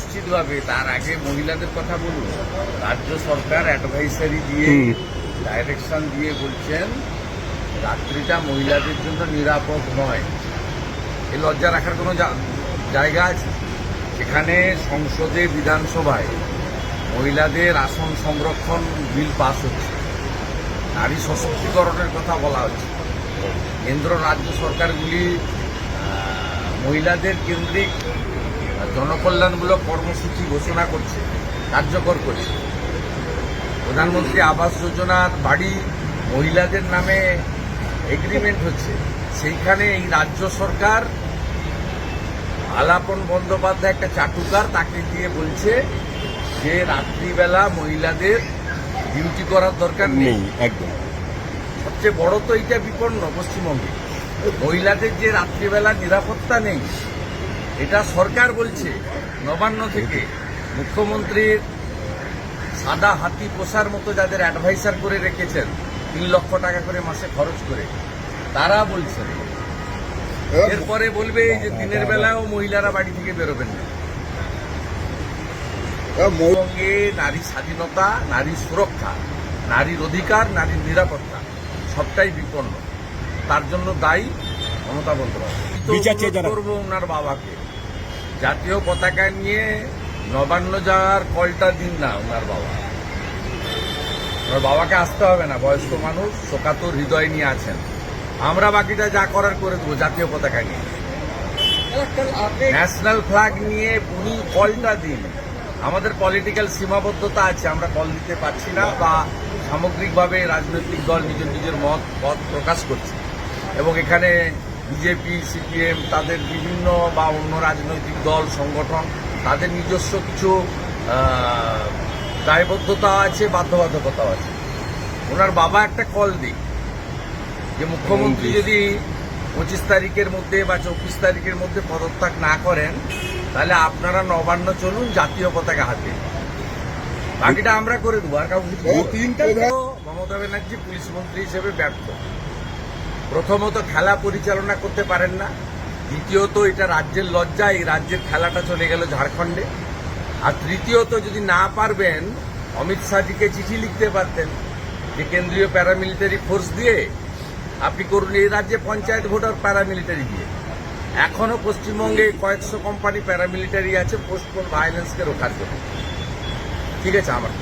নিশ্চিতভাবে তার আগে মহিলাদের কথা বলুন। রাজ্য সরকার অ্যাডভাইসারি দিয়ে ডাইরেকশন দিয়ে বলছেন রাত্রিটা মহিলাদের জন্য নিরাপদ নয়। এ লজ্জা রাখার কোনো জায়গা আছে? সেখানে সংসদে বিধানসভায় মহিলাদের আসন সংরক্ষণ বিল পাস হচ্ছে, নারী সশক্তিকরণের কথা বলা হচ্ছে। কেন্দ্র রাজ্য সরকারগুলি মহিলাদের কেন্দ্রিক জনকল্যাণমূলক কর্মসূচি ঘোষণা করছে, কার্যকর করছে। প্রধানমন্ত্রী আবাস যোজনার বাড়ি মহিলাদের নামে এগ্রিমেন্ট হচ্ছে, সেইখানে এই রাজ্য সরকার আলাপন বন্দ্যোপাধ্যায় একটা চাটুকার, তাকে দিয়ে বলছে যে রাত্রিবেলা মহিলাদের ডিউটি করার দরকার নেই। একদম সবচেয়ে বড় তো এইটা বিপন্ন পশ্চিমবঙ্গে, মহিলাদের যে রাত্রিবেলা নিরাপত্তা নেই, এটা সরকার বলছে। নবান্ন থেকে মুখ্যমন্ত্রীর সাদা হাতি পোষার মতো যাদের অ্যাডভাইসার করে রেখেছেন 3 লক্ষ টাকা করে মাসে খরচ করে, তারা বলছেন। এরপরে বলবে যে দিনের বেলাও মহিলারা বাড়ি থেকে বেরোবেন না। পশ্চিমবঙ্গে নারী স্বাধীনতা, নারী সুরক্ষা, নারীর অধিকার, নারীর নিরাপত্তা সবটাই বিপন্ন। তার জন্য দায়ী মমতা বন্দ্যোপাধ্যায়। করবো ওনার বাবাকে জাতীয় পতাকা নিয়ে নবান্ন যাওয়ার কলটা দিন না। ওনার বাবাকে আসতে হবে না, বয়স্ক মানুষ, শোকাতুর হৃদয় নিয়ে আছেন। আমরা বাকিটা যা করার করে দেবো জাতীয় পতাকা নিয়ে, ন্যাশনাল ফ্ল্যাগ নিয়ে উনি কলটা দিন। আমাদের পলিটিক্যাল সীমাবদ্ধতা আছে, আমরা কল দিতে পারছি না, বা সামগ্রিকভাবে রাজনৈতিক দল নিজের মত প্রকাশ করছে। এবং এখানে বিজেপি, সিপিএম, তাদের বিভিন্ন বা অন্য রাজনৈতিক দল সংগঠন, তাদের নিজস্ব কিছু দায়বদ্ধতা আছে, বাধ্যবাধকতাও আছে। ওনার বাবা একটা কল দিক যে মুখ্যমন্ত্রী যদি 25 তারিখের মধ্যে বা 24 তারিখের মধ্যে পদত্যাগ না করেন, তাহলে আপনারা নবান্ন চলুন জাতীয় পতাকা হাতে, বাকিটা আমরা করে দেবো। আর কাউকে মমতা ব্যানার্জি পুলিশ মন্ত্রী হিসেবে ব্যর্থ। প্রথমত খেলা পরিচালনা করতে পারেন না, দ্বিতীয়ত এটা রাজ্যের লজ্জা, এই রাজ্যের খেলাটা চলে গেল ঝাড়খণ্ডে। আর তৃতীয়ত যদি না পারবেন, অমিত শাহজিকে চিঠি লিখতে পারতেন যে কেন্দ্রীয় প্যারামিলিটারি ফোর্স দিয়ে আপনি করুন। এই রাজ্যে পঞ্চায়েত ভোটার প্যারামিলিটারি দিয়ে, এখনো পশ্চিমবঙ্গে কয়েকশো কোম্পানি প্যারামিলিটারি আছে পোস্টপোন ভায়োলেন্সকে রোখার জন্য। ঠিক আছে আমার